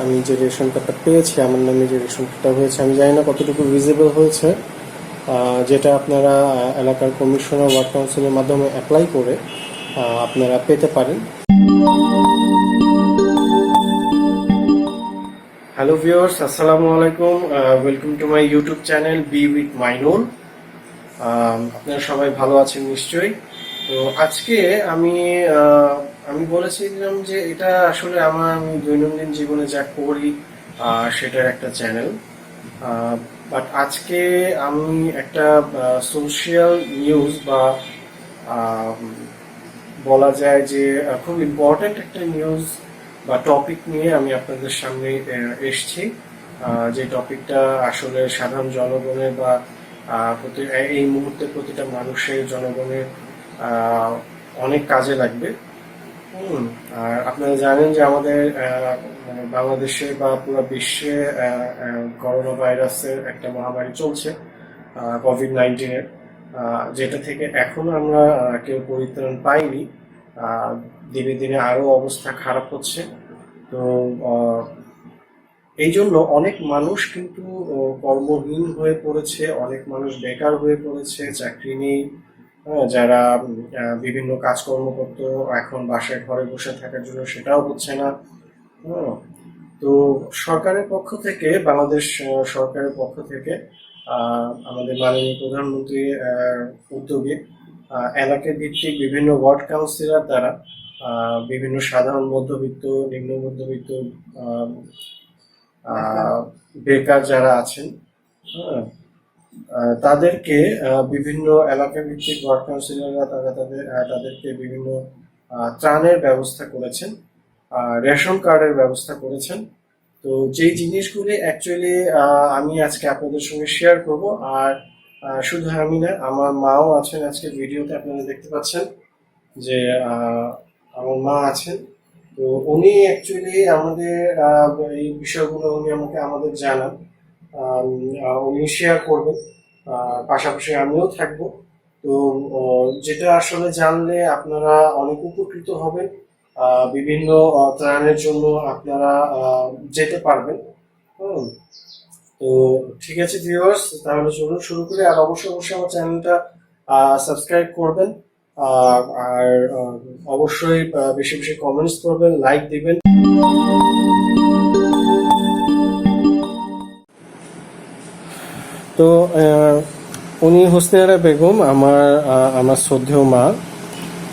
আমি যে রেশন কার্ডটা পেয়েছি, আমার নামে যে রেশন কার্ডটা হয়েছে, আমি জানি না কতটুকু ভিজিবল হয়েছে, যেটা আপনারা এলাকার কমিশনার ওয়ার্ড কাউন্সিলের মাধ্যমে অ্যাপ্লাই করে আপনারা পেতে পারেন। হ্যালো ভিউয়ার্স, আসসালামু আলাইকুম। Welcome to my YouTube channel B with Mainul. আপনারা সবাই ভালো আছেন নিশ্চয়ই। তো আজকে আমি বলেছিলাম যে এটা আসলে আমি দৈনন্দিন জীবনে যা করি সেটার একটা চ্যানেল। বাট আজকে আমি একটা সোশ্যাল নিউজ বা বলা যায় যে খুব ইম্পর্টেন্ট একটা নিউজ বা টপিক নিয়ে আমি আপনাদের সামনে এসছি। যে টপিকটা আসলে সাধারণ জনগণের বা এই মুহূর্তে প্রতিটা মানুষের জনগণের অনেক কাজে লাগবে। আর আপনারা জানেন যে আমাদের মানে বাংলাদেশে বা পুরো বিশ্বে করোনা ভাইরাসের একটা মহামারী চলছে, কোভিড-19 যেটা থেকে এখনো আমরা কেউ পরিত্রাণ পাইনি। দিনে দিনে আরো অবস্থা খারাপ হচ্ছে। তো এই জন্য অনেক মানুষ কিন্তু কর্মহীন হয়ে পড়েছে, অনেক মানুষ বেকার হয়ে পড়েছে, চাকরি নেই। যারা বিভিন্ন কাজকর্ম করতো এখন বাসায় ঘরে বসে থাকার জন্য সেটাও হচ্ছে না। তো সরকারের পক্ষ থেকে, বাংলাদেশ সরকারের পক্ষ থেকে আমাদের মাননীয় প্রধানমন্ত্রী উদ্যোগে এলাকা ভিত্তিক বিভিন্ন ওয়ার্ড কাউন্সিলর দ্বারা বিভিন্ন সাধারণ মধ্যবিত্ত, নিম্ন মধ্যবিত্ত, বেকার যারা আছেন, তাদেরকে বিভিন্ন এলাকা ভিত্তিক ওয়ার্ড কাউন্সিলররা তাদেরকে বিভিন্ন ত্রাণের ব্যবস্থা করেছেন, রেশন কার্ডের ব্যবস্থা করেছেন। তো যেই জিনিসগুলি অ্যাকচুয়ালি আমি আজকে আপনাদের সঙ্গে শেয়ার করব। আর শুধু আমি না, আমার মাও আছেন আজকে ভিডিওতে, আপনারা দেখতে পাচ্ছেন যে আমার মা আছেন। তো উনি অ্যাকচুয়ালি আমাদের এই বিষয়গুলো উনি আমাদের জানান, উনি শেয়ার করবেন, পাশাপাশি আমিও থাকবো। তো যেটা আসলে জানলে আপনারা অনেক উপকৃত হবেন, বিভিন্ন ত্রাণের জন্য আপনারা যেতে পারবেন। তো ঠিক আছে ভিউয়ার্স, তাহলে চলুন শুরু করি। আর অবশ্যই আমার চ্যানেলটা সাবস্ক্রাইব করবেন, আর অবশ্যই বেশি বেশি কমেন্টস করবেন, লাইক দিবেন। তো উনি হোসনেরা বেগম, আমার শ্রদ্ধেয় মা।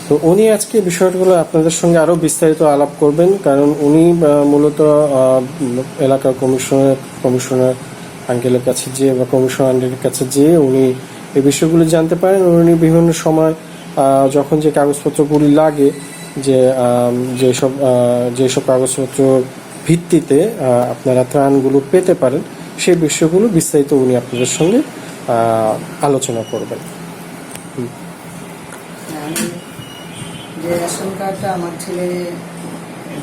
তো উনি আজকে বিষয়গুলো আপনাদের সঙ্গে আরো বিস্তারিত আলাপ করবেন, কারণ উনি মূলত এলাকার কমিশনার আঙ্কেলের কাছে যেয়ে বা কমিশনার আন্টির কাছে যেয়ে উনি এই বিষয়গুলো জানতে পারেন। উনি বিভিন্ন সময় যখন যে কাগজপত্রগুলি লাগে, যেসব কাগজপত্র ভিত্তিতে আপনারা ত্রাণগুলো পেতে পারেন, সেই বিষয়গুলো বিস্তারিত উনি আপনাদের সঙ্গে আলোচনা করবেন। যে রেশন কার্ডটা আমার ছেলে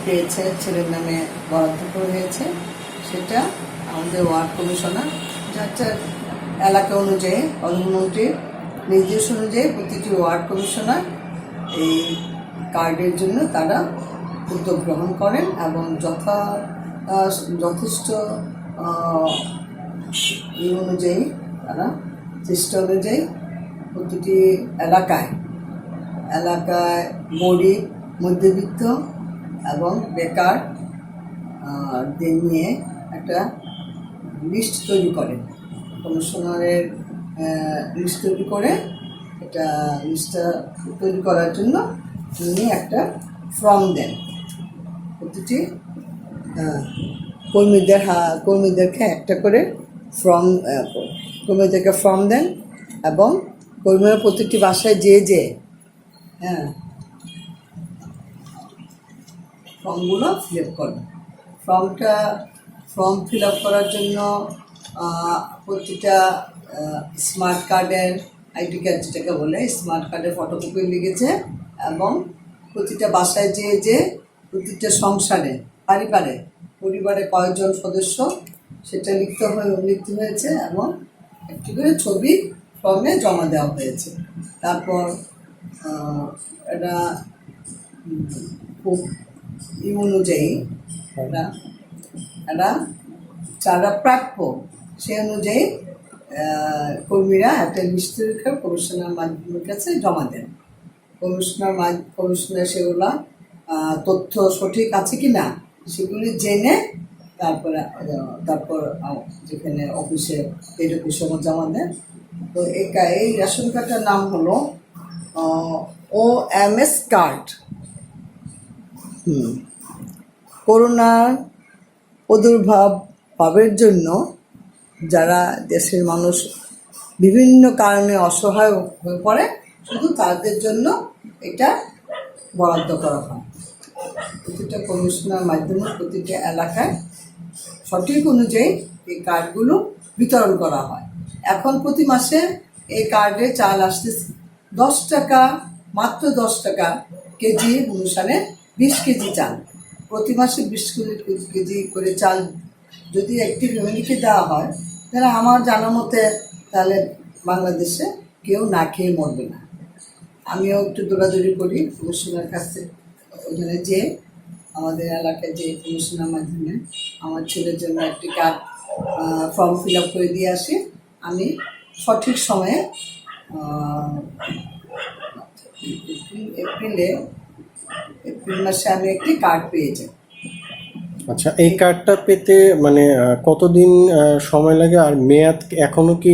পেয়েছে, ছেলের নামে বরাদ্দ করে হয়েছে, সেটা আমাদের ওয়ার্ড কমিশনার যার এলাকা অনুযায়ী প্রধানমন্ত্রীর নির্দেশ অনুযায়ী প্রতিটি ওয়ার্ড কমিশনার এই কার্ডের জন্য তারা উদ্যোগ গ্রহণ করেন এবং যথেষ্ট অনুযায়ী তারা চেষ্টা অনুযায়ী প্রতিটি এলাকায় গরিব, মধ্যবিত্ত এবং বেকার দের নিয়ে একটা লিস্ট তৈরি করেন। কমিশনারের লিস্ট তৈরি করে লিস্টটা তৈরি করার জন্য উনি একটা ফর্ম দেন। প্রতিটি কর্মীদেরকে একটা করে কর্মীদেরকে ফর্ম দেন এবং কর্মীরা প্রতিটি বাসায় যে ফর্মগুলো ফিল আপ করেন। ফর্ম ফিল আপ করার জন্য প্রতিটা স্মার্ট কার্ডের, আইডি কার্ড যেটাকে বলে, স্মার্ট কার্ডের ফটোকপি লিখেছে এবং প্রতিটা বাসায় যে প্রতিটা সংসারে পরিবারে কয়েকজন সদস্য সেটা লিখতে হয়েছে এবং একটি করে ছবি ফর্মে জমা দেওয়া হয়েছে। তারপর এটা খুব অনুযায়ী এরা যারা প্রাপ্য সে অনুযায়ী কর্মীরা একটা লিস্ট তৈরি করে কমিশনার মাধ্যমের কাছে জমা দেন। কমিশনার সেগুলো তথ্য সঠিক আছে কি না সেগুলি জেনে তারপর যেখানে অফিসে হেড অফিসে জমা দেন। তো এই রেশন কার্ডটার নাম হলো OMS কার্ড। করোনার প্রাদুর্ভাবের জন্য যারা দেশের মানুষ বিভিন্ন কারণে অসহায় হয়ে পড়ে শুধু তাদের জন্য এটা বরাদ্দ করা হয়। প্রতিটা কমিশনার মাধ্যমে প্রতিটা এলাকায় সঠিক অনুযায়ী এই কার্ডগুলো বিতরণ করা হয়। এখন প্রতি মাসে এই কার্ডে চাল আসতেছে 10 টাকা, মাত্র 10 টাকা কেজি অনুসারে 20 কেজি চাল। প্রতি মাসে 20 কেজি করে চাল যদি একটি ফ্যামিলিকে দেওয়া হয় তাহলে আমার জানা মতে তাহলে বাংলাদেশে কেউ না খেয়ে মরবে না। আমিও একটু দৌড়াদৌড়ি করি কমিশনার কাছে, ওখানে যে আমাদের এলাকায় যে কমিশনার মাধ্যমে আমার ছেলের জন্য একটি কার্ড ফর্ম ফিল আপ করে দিয়ে আসি। আমি সঠিক সময়ে এপ্রিল মাসে আমি একটি কার্ড পেয়ে যাই। আচ্ছা, এই কার্ডটা পেতে মানে কতদিন সময় লাগে, আর মেয়াদ এখনো কি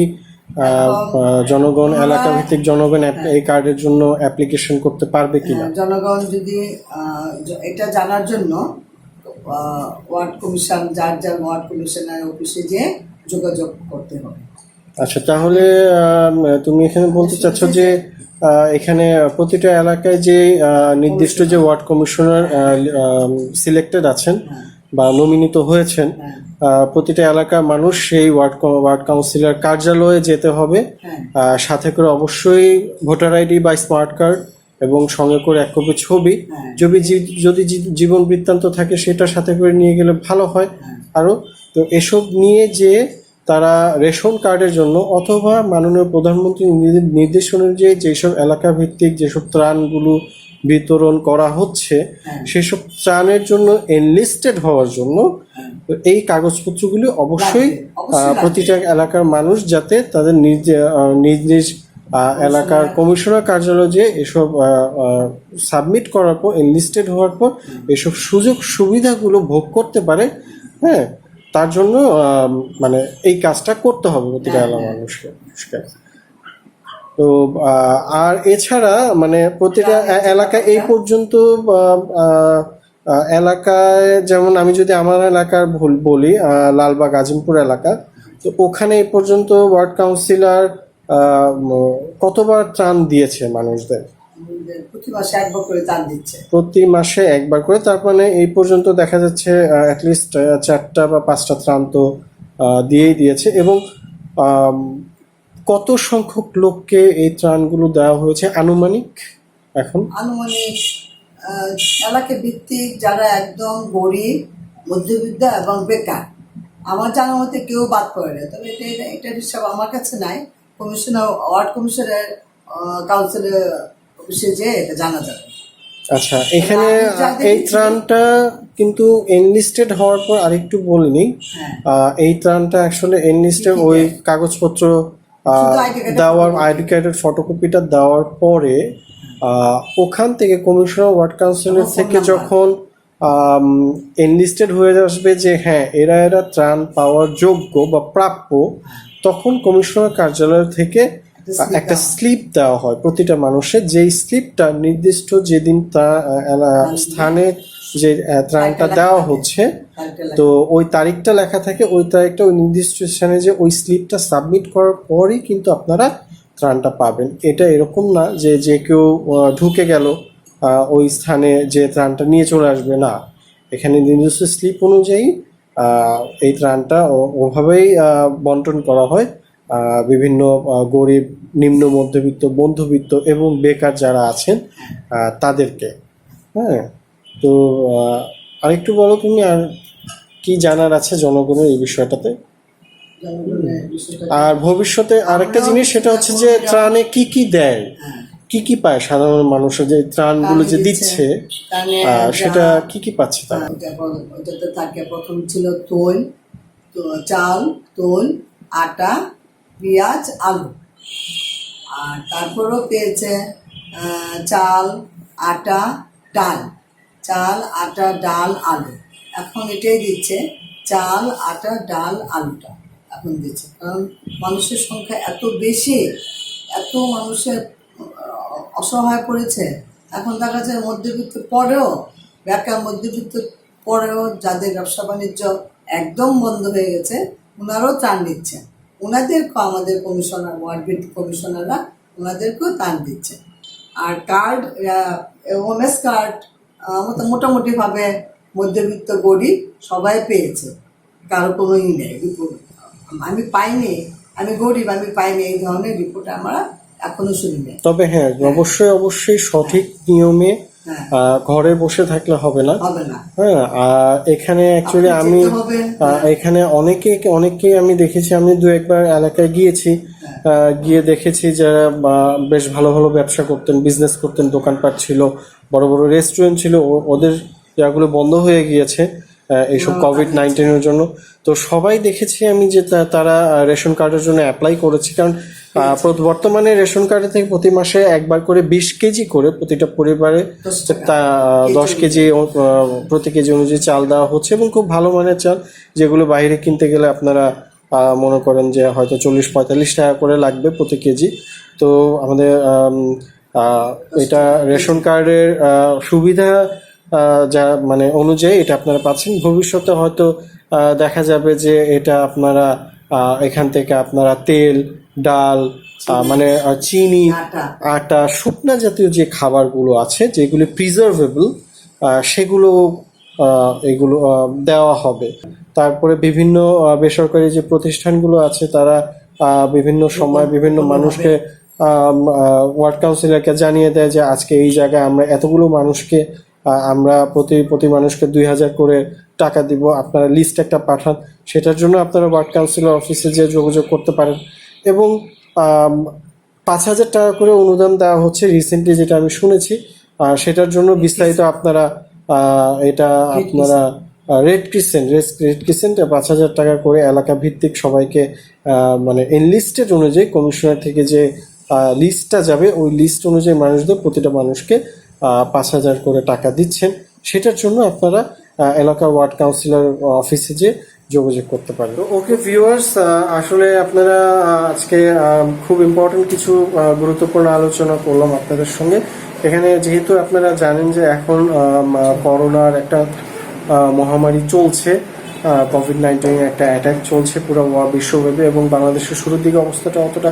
জনগণ, এলাকা ভিত্তিক জনগণ এই কার্ডের জন্য অ্যাপ্লিকেশন করতে পারবে কিনা? জনগণ যদি এটা জানার জন্য ওয়ার্ড কমিশন, যার ওয়ার্ড কমিশনার অফিসে যেয়ে যোগাযোগ করতে হবে। আচ্ছা, তাহলে তুমি এখানে বলতে চাচ্ছ যে এখানে প্রতিটা এলাকায় যে নির্দিষ্ট যে ওয়ার্ড কমিশনার সিলেক্টেড আছেন বা নমিনিত হয়েছেন, প্রতিটা এলাকার মানুষ সেই ওয়ার্ড কাউন্সিলর কার্যালয়ে যেতে হবে, সাথে করে অবশ্যই ভোটার আইডি বা স্মার্ট কার্ড এবং সঙ্গে করে 1 কপি ছবি, যদি জীবন বৃত্তান্ত থাকে সেটা সাথে করে নিয়ে গেলে ভালো হয় আরো। তো এসব নিয়ে যে তারা রেশন কার্ডের জন্য অথবা মাননীয় প্রধানমন্ত্রী নির্দেশ অনুযায়ী যেসব এলাকা ভিত্তিক যেসব ত্রাণগুলো বিতরণ করা হচ্ছে সেসব ত্রাণের জন্য এনলিস্টেড হওয়ার জন্য এই কাগজপত্রগুলি অবশ্যই প্রতিটা এলাকার মানুষ যাতে তাদের নিজ নিজ এলাকার কমিশনার কার্যালয়ে যে এসব সাবমিট করার পর এনলিস্টেড হওয়ার পর এসব সুযোগ সুবিধাগুলো ভোগ করতে পারে। হ্যাঁ, তার জন্য মানে এই কাজটা করতে হবে প্রতিটা এলাকার মানুষকে। তো আর এছাড়া মানে প্রতিটা এলাকায় এই পর্যন্ত এলাকায়, যেমন আমি যদি আমার এলাকার বলি, লালবাগ আজিমপুর এলাকা, তো ওখানে এই পর্যন্ত ওয়ার্ড কাউন্সিলর কতবার ত্রাণ দিয়েছে মানুষদের? প্রতি মাসে 1 বার করে ত্রাণ দিচ্ছে। প্রতি মাসে 1 বার করে, তার মানে এই পর্যন্ত দেখা যাচ্ছে অ্যাটলিস্ট 4টা বা 5টা ত্রাণ তো দিয়েই দিয়েছে। এবং কত সংখ্যক লোককে এই ত্রাণগুলো দেওয়া হয়েছে আনুমানিক? এখন আনুমানিক এলাকা ভিত্তিক যারা একদম গরিব, মধ্যবিত্ত এবং বেকার, আমার জানা মতে কেউ বাদ পড়ে না। তবে এটার হিসাব আমার কাছে নাই। কমিশনার, ওয়ার্ড কমিশনার কাউন্সিলের অফিসে যেয়ে এটা জানা যাবে। আচ্ছা, এখানে এই ত্রাণটা কিন্তু এনলিস্টেড হওয়ার পর আরেকটু বলে নিই, এই ত্রাণটা আসলে এনলিস্টেড ওই কাগজপত্র দেওয়ার, আইডি কার্ডের ফটোকপিটা দেওয়ার পরে ওখান থেকে কমিশনার ওয়ার্ড কাউন্সিলের থেকে যখন এনলিস্টেড হয়ে আসবে যে হ্যাঁ এরা ত্রাণ পাওয়ার যোগ্য বা প্রাপ্য, তখন কমিশনার কার্যালয় থেকে একটা স্লিপ দেওয়া হয় প্রতিটা মানুষের, যেই স্লিপটা নির্দিষ্ট যেদিন স্থানে যে ত্রাণটা দেওয়া হচ্ছে তো ওই তারিখটা লেখা থাকে, ওই তারিখটা ওই নির্দিষ্ট স্থানে যে ওই স্লিপটা সাবমিট করার পরই কিন্তু আপনারা ত্রাণটা পাবেন। এটা এরকম না যে কেউ ঢুকে গেল ওই স্থানে যে ত্রাণটা নিয়ে চলে আসবে, না, এখানে নির্দিষ্ট স্লিপ অনুযায়ী এই ত্রাণটা ওভাবেই বন্টন করা হয় বিভিন্ন গরিব, নিম্ন মধ্যবিত্ত, মধ্যবিত্ত এবং বেকার যারা আছেন তাদেরকে। হ্যাঁ, তো আরেকটু বলো তুমি, আর কি জানার আছে জনগণের এই বিষয়টাতে? আর ভবিষ্যতে আরেকটা জিনিস, সেটা হচ্ছে যে ত্রাণে কি কি দেয়, কি কি পায় সাধারণ মানুষের যে ত্রাণগুলো যে দিচ্ছে ত্রাণে সেটা কি কি পাচ্ছে তারা? ওটাতে থাকে প্রথম ছিল তৈল, তো চাল, তৈল, আটা, পেঁয়াজ, আলু। আর তারপরেও পেয়েছে চাল, আটা, ডাল। চাল, আটা, ডাল, আলু। এখন এটাই দিচ্ছে, চাল, আটা, ডাল, আলুটা এখন দিচ্ছে। কারণ মানুষের সংখ্যা এত বেশি, এত মানুষের অসহায় পড়েছে। এখন দেখা যায় মধ্যবিত্ত পরেও, বেকার মধ্যবিত্ত পরেও যাদের ব্যবসা বাণিজ্য একদম বন্ধ হয়ে গেছে, ওনারাও ত্রাণ দিচ্ছে। ওনাদেরকেও আমাদের কমিশনার, ওয়ার্ড ভিত্তিক কমিশনাররা ওনাদেরকেও ত্রাণ দিচ্ছে। আর কার্ড, ওমেস কার্ড মোটামুটিভাবে মধ্যবিত্ত গরিব সবাই পেয়েছে, কারো কোনো নেই রিপোর্ট। আমি পাইনি, আমি গরিব, আমি পাইনি, এই ধরনের রিপোর্ট আমরা এখনো শুনি নাই। তবে হ্যাঁ, অবশ্যই সঠিক নিয়মে ঘরে বসে থাকলে হবে না। হ্যাঁ, এখানে অ্যাকচুয়ালি আমি এখানে অনেকেই আমি দেখেছি, আমি দু একবার এলাকায় গিয়েছি, গিয়ে দেখেছি যারা বেশ ভালো ভালো ব্যবসা করতেন, বিজনেস করতেন, দোকানপাট ছিল, বড় বড় রেস্টুরেন্ট ছিল, ওদের জায়গাগুলো বন্ধ হয়ে গিয়েছে এইসব কোভিড-19 জন্য। তো সবাই দেখেছি আমি যে তারা রেশন কার্ডের জন্য অ্যাপ্লাই করেছে, কারণ বর্তমানে রেশন কার্ডে থেকে প্রতি মাসে একবার করে 20 কেজি করে প্রতিটা পরিবারে 10 কেজি প্রতি কেজি অনুযায়ী চাল দেওয়া হচ্ছে, এবং খুব ভালো মানের চাল, যেগুলো বাইরে কিনতে গেলে আপনারা মনে করেন যে হয়তো 40-45 টাকা করে লাগবে প্রতি কেজি। তো আমাদের এটা রেশন কার্ডের সুবিধা যা মানে অনুযায়ী এটা আপনারা পাচ্ছেন। ভবিষ্যতে হয়তো দেখা যাবে যে এটা আপনারা এখান থেকে আপনারা তেল, ডাল, মানে চিনি, আটা, শুকনা জাতীয় যে খাবারগুলো আছে যেগুলি প্রিজার্ভেবল, সেগুলো এগুলো দেওয়া হবে। তারপরে বিভিন্ন বেসরকারি যে প্রতিষ্ঠানগুলো আছে তারা বিভিন্ন সময় বিভিন্ন মানুষকে ওয়ার্ড কাউন্সিলরকে জানিয়ে দেয় যে আজকে এই জায়গায় আমরা এতগুলো মানুষকে আমরা প্রতি মানুষকে 2000 করে টাকা দিব, আপনারা লিস্ট একটা পাঠান। সেটার জন্য আপনারা ওয়ার্ড কাউন্সিলর অফিসে যেয়ে যোগাযোগ করতে পারেন। এবং 5000 টাকা করে অনুদান দেওয়া হচ্ছে রিসেন্টলি, যেটা আমি শুনেছি। সেটার জন্য বিস্তারিত আপনারা এটা আপনারা রেড ক্রিসেন্ট 5000 টাকা করে এলাকা ভিত্তিক সবাইকে মানে এনলিস্টেড অনুযায়ী কমিশনার থেকে যে লিস্টটা যাবে, ওই লিস্ট অনুযায়ী মানুষদের প্রতিটা মানুষকে 5000 করে টাকা দিচ্ছেন। সেটার জন্য আপনারা এলাকার ওয়ার্ড কাউন্সিলর অফিসে যে যোগাযোগ করতে পারেন। তো ওকে ভিউয়ার্স, আসলে আপনারা আজকে খুব ইম্পর্টেন্ট কিছু গুরুত্বপূর্ণ আলোচনা করলাম আপনাদের সঙ্গে। এখানে যেহেতু আপনারা জানেন যে এখন করোনার একটা মহামারী চলছে, কোভিড-19 একটা অ্যাটাক চলছে পুরো বিশ্বব্যাপী, এবং বাংলাদেশের শুরুর দিকে অবস্থাটা অতটা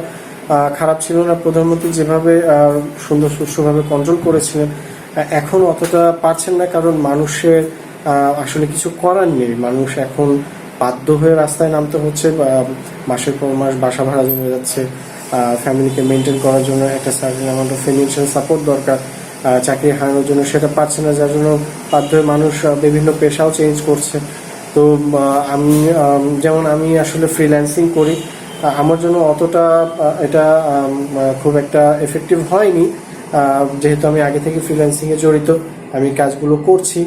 খারাপ ছিল না। প্রধানমন্ত্রী যেভাবে সুষ্ঠুভাবে কন্ট্রোল করেছিলেন, এখন অতটা পারছেন না, কারণ মানুষের আসলে কিছু করার নেই। মানুষ এখন বাধ্য হয়ে রাস্তায় নামতে হচ্ছে, মাসের পর মাস বাসা ভাড়া জমে যাচ্ছে, ফ্যামিলিকে মেনটেন করার জন্য একটা certain amount of financial support দরকার, চাকরি হারানোর জন্য সেটা পাচ্ছে না, যার জন্য বাধ্য হয়ে মানুষ বিভিন্ন পেশাও চেঞ্জ করছে। তো আমি আসলে ফ্রিল্যান্সিং করি, আমার জন্য অতটা এটা খুব একটা এফেক্টিভ হয়নি, যেহেতু আমি আগে থেকে ফ্রিল্যান্সিংয়ে জড়িত, আমি কাজগুলো করছি।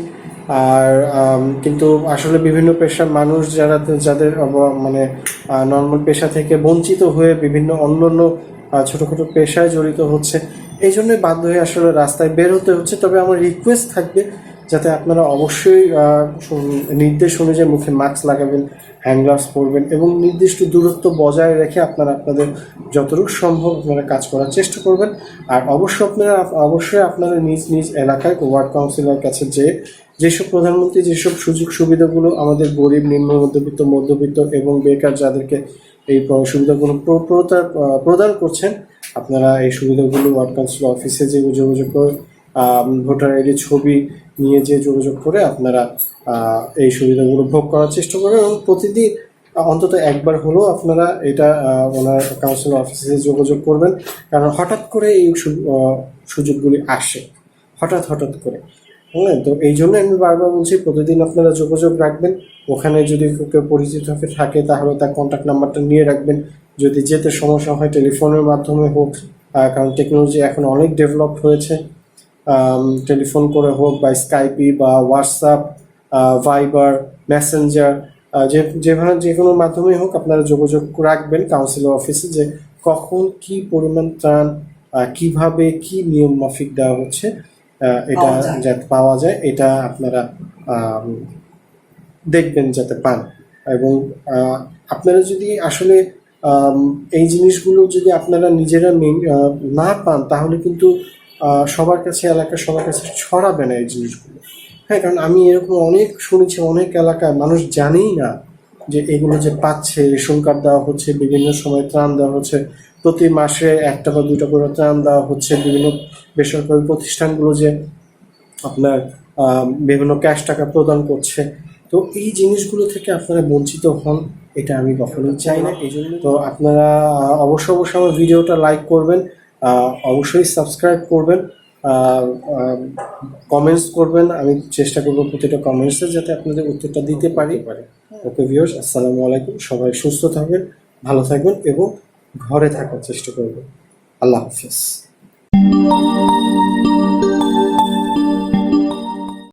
আর কিন্তু আসলে বিভিন্ন পেশার মানুষ যাদের মানে নর্মাল পেশা থেকে বঞ্চিত হয়ে বিভিন্ন অন্যান্য ছোটোখাটো পেশায় জড়িত হচ্ছে, এই জন্যই বাধ্য হয়ে আসলে রাস্তায় বের হতে হচ্ছে। তবে আমার রিকোয়েস্ট থাকবে যাতে আপনারা অবশ্যই নির্দেশ অনুযায়ী মুখে মাস্ক লাগাবেন, হ্যান্ড গ্লাভস পরবেন, এবং নির্দিষ্ট দূরত্ব বজায় রেখে আপনাদের যতটুকু সম্ভব আপনারা কাজ করার চেষ্টা করবেন। আর অবশ্যই আপনারা নিজ এলাকায় ওয়ার্ড কাউন্সিলর কাছে যেসব প্রধানমন্ত্রী যেসব সুযোগ সুবিধাগুলো আমাদের গরিব, নিম্ন মধ্যবিত্ত এবং বেকার যাদেরকে এই সুবিধাগুলো প্রদান করছেন, আপনারা এই সুবিধাগুলো ওয়ার্ড কাউন্সিলর অফিসে যে যোগাযোগ করে ভোটার আইডি ছবি নিয়ে যে যোগাযোগ করে আপনারা এই সুবিধাগুলো ভোগ করার চেষ্টা করবেন, এবং প্রতিদিন অন্তত একবার হলেও আপনারা এটা ওনার কাউন্সিলর অফিসে যোগাযোগ করবেন। কারণ হঠাৎ করে এই সুযোগগুলি আসে, হঠাৎ করে। হ্যাঁ, তো এই জন্য আমি বারবার বলছি প্রতিদিন আপনারা যোগাযোগ রাখবেন। ওখানে যদি কেউ পরিচিত থাকে তাহলে তার কন্ট্যাক্ট নাম্বারটা নিয়ে রাখবেন। যদি যেতে সমস্যা হয় টেলিফোনের মাধ্যমে হোক কারণ টেকনোলজি এখন অনেক ডেভেলপ হয়েছে। টেলিফোন করে হোক বা স্কাইপি বা হোয়াটসঅ্যাপ, ভাইবার, মেসেঞ্জার, যেভাবে যে কোনো মাধ্যমেই হোক আপনারা যোগাযোগ রাখবেন কাউন্সিলর অফিসে, যে কখন কি পরিমাণ ত্রাণ কিভাবে কি নিয়ম মাফিক দেওয়া হচ্ছে এটা পাওয়া যায়। যাতে পাওয়া যায়, এটা আপনারা আম, দেখবেন যাতে পান। এবং আপনারা যদি আসলে আম, এই জিনিসগুলো যদি আপনারা নিজেরা না পান, তাহলে কিন্তু সবার কাছে, এলাকার সবার কাছে ছড়াবে না এই জিনিসগুলো। হ্যাঁ, কারণ আমি এরকম অনেক শুনেছি, অনেক এলাকায় মানুষ জানেই না যে এগুলো যে পাচ্ছে, রেশন কার্ড দেওয়া হচ্ছে, বিভিন্ন সময় ত্রাণ দেওয়া হচ্ছে, প্রতি মাসে 1টা বা 2টা করে ত্রাণ দেওয়া হচ্ছে, বিভিন্ন বেসরকারি প্রতিষ্ঠানগুলো যে আপনার বিভিন্ন ক্যাশ টাকা প্রদান করছে। তো এই জিনিসগুলো থেকে আপনারা বঞ্চিত হন, এটা আমি কখনোই চাই না। এই জন্য তো আপনারা অবশ্যই অবশ্যই আমার ভিডিওটা লাইক করবেন, অবশ্যই সাবস্ক্রাইব করবেন, কমেন্টস করবেন। আমি চেষ্টা করবো প্রতিটা কমেন্টসে যাতে আপনাদের উত্তরটা দিতে পারি। ওকে ভিউয়ার্স, আসসালামু আলাইকুম। সবাই সুস্থ থাকবেন, ভালো থাকবেন এবং ঘরে থাকার চেষ্টা করবেন। আল্লাহ হাফিজ।